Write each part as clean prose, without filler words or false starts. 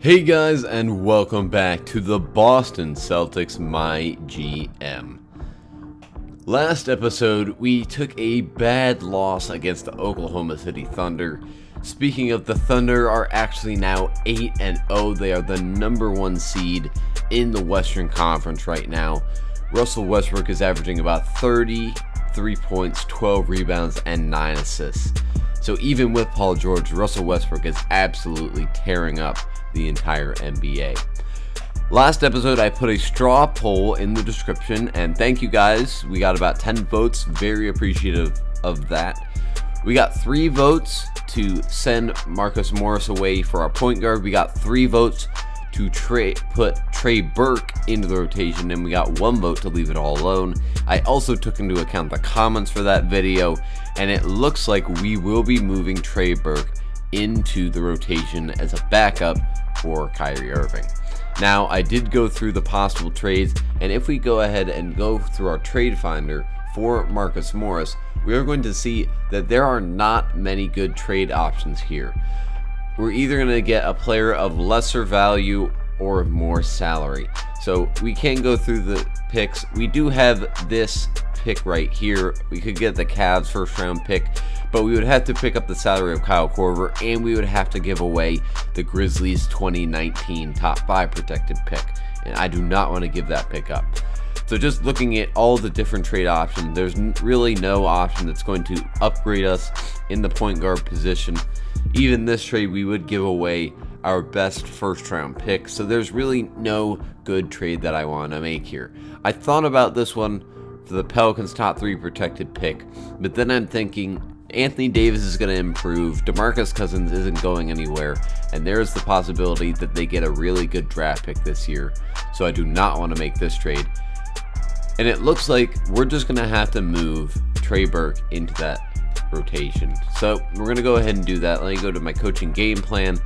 Hey guys, and welcome back to the Boston Celtics MyGM. Last episode, we took a bad loss against the Oklahoma City Thunder. Speaking of, the Thunder are actually now 8-0. They are the number one seed in the Western Conference right now. Russell Westbrook is averaging about 33 points, 12 rebounds, and 9 assists. So even with Paul George, Russell Westbrook is absolutely tearing up the entire NBA. Last episode, I put a straw poll in the description, and thank you guys. We got about 10 votes. Very appreciative of that. We got 3 votes to send Marcus Morris away for our point guard. We got 3 votes to put Trey Burke into the rotation, and we got 1 vote to leave it all alone. I also took into account the comments for that video, and it looks like we will be moving Trey Burke into the rotation as a backup for Kyrie Irving. Now, I did go through the possible trades, and if we go ahead and go through our trade finder for Marcus Morris, we are going to see that there are not many good trade options here. We're either going to get a player of lesser value or more salary. So we can go through the picks. We do have this pick right here. We could get the Cavs first round pick, but we would have to pick up the salary of Kyle Korver, and we would have to give away the Grizzlies 2019 top 5 protected pick, and I do not want to give that pick up. So just looking at all the different trade options, there's really no option that's going to upgrade us in the point guard position. Even this trade, we would give away our best first round pick, so there's really no good trade that I want to make here. I thought about this one for the Pelicans top 3 protected pick, but then I'm thinking Anthony Davis is going to improve, DeMarcus Cousins isn't going anywhere, and there's the possibility that they get a really good draft pick this year, so I do not want to make this trade. And it looks like we're just going to have to move Trey Burke into that rotation. So we're going to go ahead and do that. Let me go to my coaching game plan,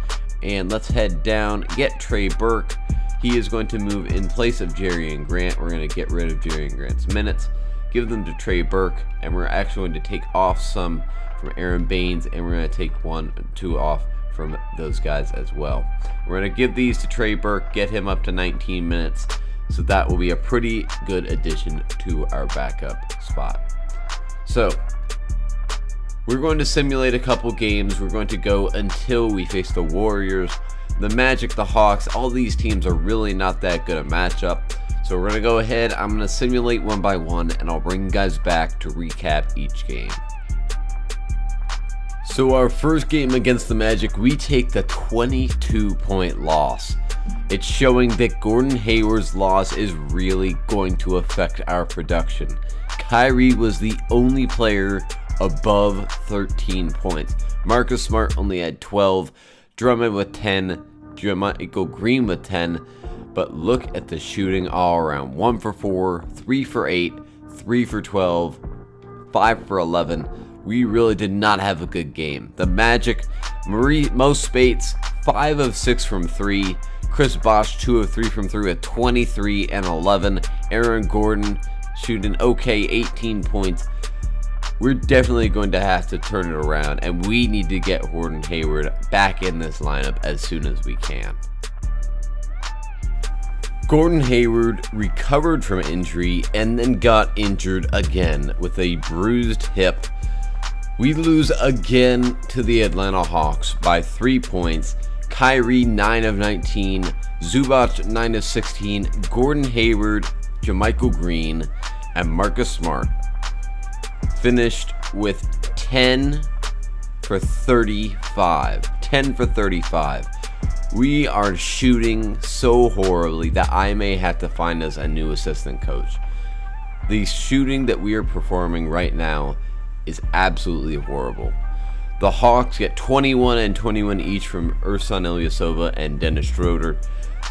and let's head down, get Trey Burke. He is going to move in place of Jerrion Grant. We're going to get rid of Jerrion Grant's minutes, give them to Trey Burke, and we're actually going to take off some from Aaron Baines, and we're going to take 1 and 2 off from those guys as well. We're going to give these to Trey Burke, get him up to 19 minutes, so that will be a pretty good addition to our backup spot. So we're going to simulate a couple games. We're going to go until we face the Warriors, the Magic, the Hawks. All these teams are really not that good a matchup. So we're going to go ahead. I'm going to simulate one by one, and I'll bring you guys back to recap each game. So our first game against the Magic, we take the 22-point loss. It's showing that Gordon Hayward's loss is really going to affect our production. Kyrie was the only player above 13 points. Marcus Smart only had 12, Drummond with 10, Jermichael Green with 10, but look at the shooting all around. 1 for 4, 3 for 8, 3 for 12, 5 for 11. We really did not have a good game. The Magic, Mo Spates, 5 of 6 from 3. Chris Bosh, 2 of 3 from 3 with 23 and 11. Aaron Gordon shooting okay, 18 points. We're definitely going to have to turn it around, and we need to get Gordon Hayward back in this lineup as soon as we can. Gordon Hayward recovered from injury and then got injured again with a bruised hip. We lose again to the Atlanta Hawks by 3 points. Kyrie 9 of 19, Zubac 9 of 16, Gordon Hayward, Jermichael Green, and Marcus Smart finished with 10 for 35. 10 for 35. We are shooting so horribly that I may have to find us a new assistant coach. The shooting that we are performing right now is absolutely horrible. The Hawks get 21 and 21 each from Ersan Ilyasova and Dennis Schroeder.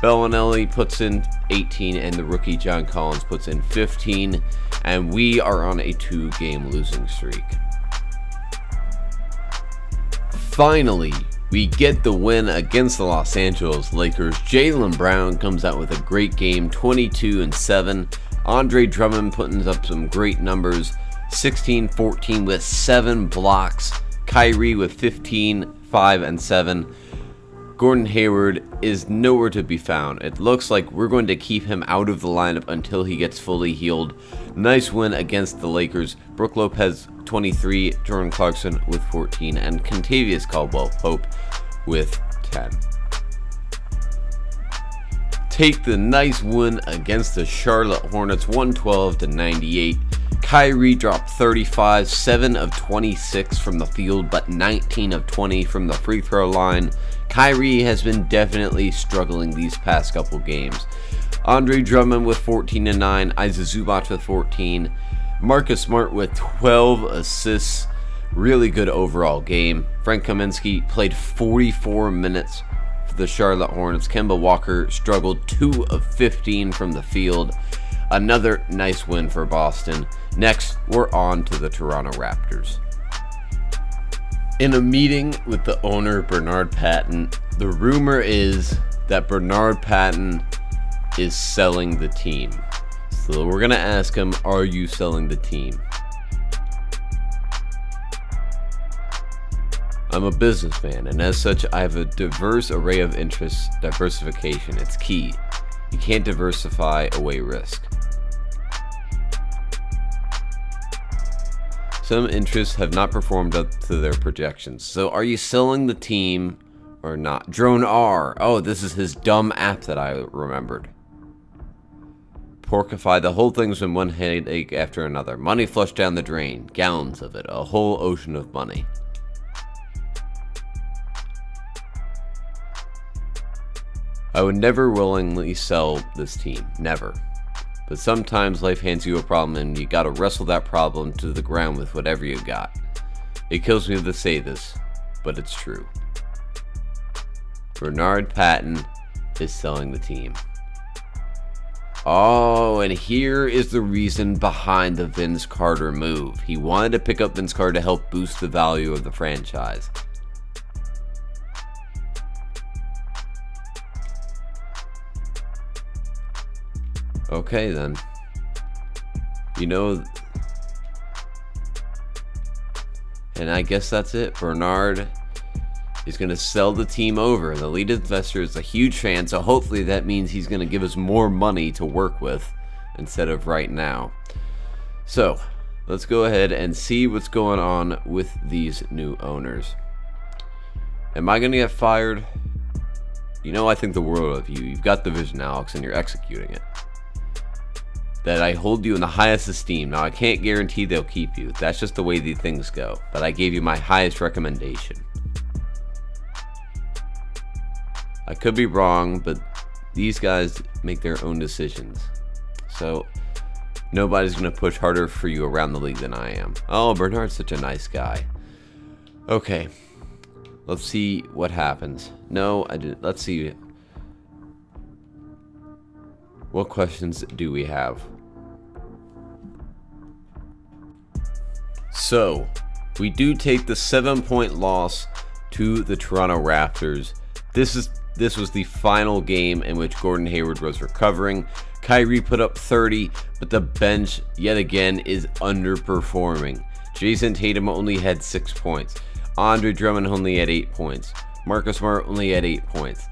Bellinelli puts in 18, and the rookie John Collins puts in 15, and we are on a 2-game losing streak. Finally, we get the win against the Los Angeles Lakers. Jaylen Brown comes out with a great game, 22 and 7. Andre Drummond putting up some great numbers, 16-14 with 7 blocks. Kyrie with 15, 5, and 7. Gordon Hayward is nowhere to be found. It looks like we're going to keep him out of the lineup until he gets fully healed. Nice win against the Lakers. Brook Lopez 23, Jordan Clarkson with 14, and Kentavious Caldwell-Pope with 10. Take the nice win against the Charlotte Hornets, 112-98. Kyrie dropped 35, 7 of 26 from the field, but 19 of 20 from the free throw line. Kyrie has been definitely struggling these past couple games. Andre Drummond with 14 and 9, Isaac Zubac with 14, Marcus Smart with 12 assists. Really good overall game. Frank Kaminsky played 44 minutes for the Charlotte Hornets. Kemba Walker struggled 2 of 15 from the field. Another nice win for Boston. Next, we're on to the Toronto Raptors. In a meeting with the owner, Bernard Patton, the rumor is that Bernard Patton is selling the team. So we're going to ask him, are you selling the team? I'm a businessman, and as such, I have a diverse array of interests. Diversification, it's key. You can't diversify away risk. Some interests have not performed up to their projections. So are you selling the team or not? Drone R. Oh, this is his dumb app that I remembered. Porkify. The whole thing's been one headache after another. Money flushed down the drain. Gallons of it. A whole ocean of money. I would never willingly sell this team. Never. But sometimes life hands you a problem and you gotta wrestle that problem to the ground with whatever you got. It kills me to say this, but it's true. Bernard Patton is selling the team. Oh, and here is the reason behind the Vince Carter move. He wanted to pick up Vince Carter to help boost the value of the franchise. Okay then. You know, and I guess that's it. Bernard is going to sell the team over. The lead investor is a huge fan, so hopefully that means he's going to give us more money to work with instead of right now. So, let's go ahead and see what's going on with these new owners. Am I going to get fired? You know, I think the world of you. You've got the vision, Alex, and you're executing it. That I hold you in the highest esteem. Now, I can't guarantee they'll keep you. That's just the way these things go. But I gave you my highest recommendation. I could be wrong, but these guys make their own decisions. So, nobody's going to push harder for you around the league than I am. Oh, Bernard's such a nice guy. Okay. Let's see what happens. No, I didn't. Let's see. What questions do we have? So, we do take the 7-point loss to the Toronto Raptors. This was the final game in which Gordon Hayward was recovering. Kyrie put up 30, but the bench yet again is underperforming. Jason Tatum only had 6 points. Andre Drummond only had 8 points. Marcus Smart only had 8 points.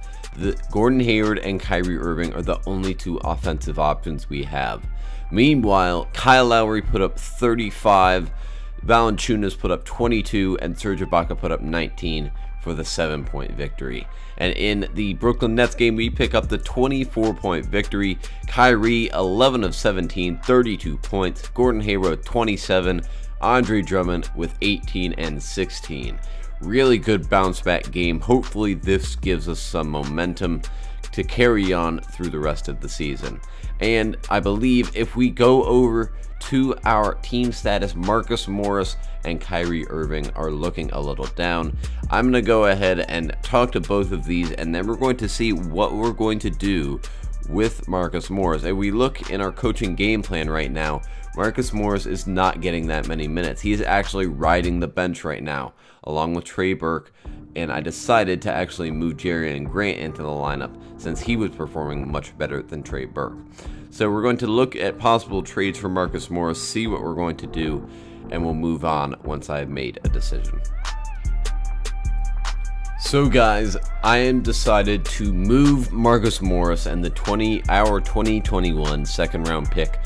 Gordon Hayward and Kyrie Irving are the only two offensive options we have. Meanwhile, Kyle Lowry put up 35, Valanciunas put up 22, and Serge Ibaka put up 19 for the 7-point victory. And in the Brooklyn Nets game, we pick up the 24-point victory. Kyrie, 11 of 17, 32 points. Gordon Hayward, 27. Andre Drummond with 18 and 16. Really good bounce back game. Hopefully this gives us some momentum to carry on through the rest of the season. And I believe if we go over to our team status, Marcus Morris and Kyrie Irving are looking a little down. I'm going to go ahead and talk to both of these, and then we're going to see what we're going to do with Marcus Morris. And we look in our coaching game plan right now, Marcus Morris is not getting that many minutes. He is actually riding the bench right now, along with Trey Burke, and I decided to actually move Jerry Grant into the lineup since he was performing much better than Trey Burke. So we're going to look at possible trades for Marcus Morris, see what we're going to do, and we'll move on once I've made a decision. So guys, I am decided to move Marcus Morris and our 2021 second round pick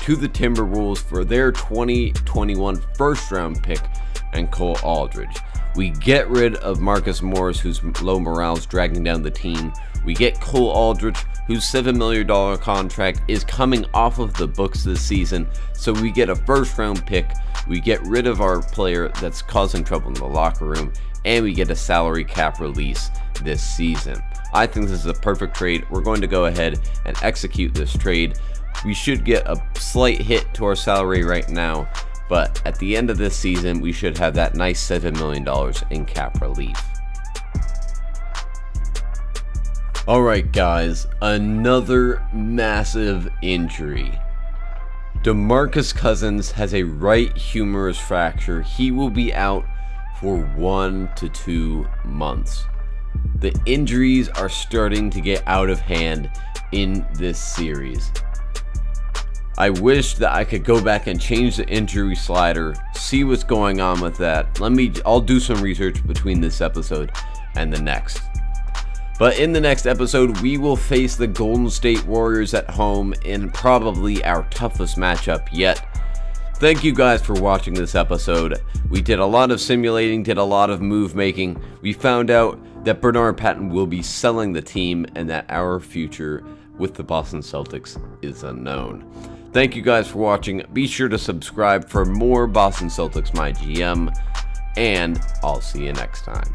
to the Timberwolves for their 2021 first round pick and Cole Aldridge. We get rid of Marcus Morris, whose low morale is dragging down the team. We get Cole Aldridge, whose $7 million contract is coming off of the books this season. So we get a first round pick. We get rid of our player that's causing trouble in the locker room, and we get a salary cap release this season. I think this is a perfect trade. We're going to go ahead and execute this trade. We should get a slight hit to our salary right now, but at the end of this season, we should have that nice $7 million in cap relief. Alright guys, another massive injury. DeMarcus Cousins has a right humerus fracture. He will be out for 1 to 2 months. The injuries are starting to get out of hand in this series. I wish that I could go back and change the injury slider, see what's going on with that. I'll do some research between this episode and the next. But in the next episode, we will face the Golden State Warriors at home in probably our toughest matchup yet. Thank you guys for watching this episode. We did a lot of simulating, did a lot of move making. We found out that Bernard Patton will be selling the team and that our future with the Boston Celtics is unknown. Thank you guys for watching. Be sure to subscribe for more Boston Celtics MyGM, and I'll see you next time.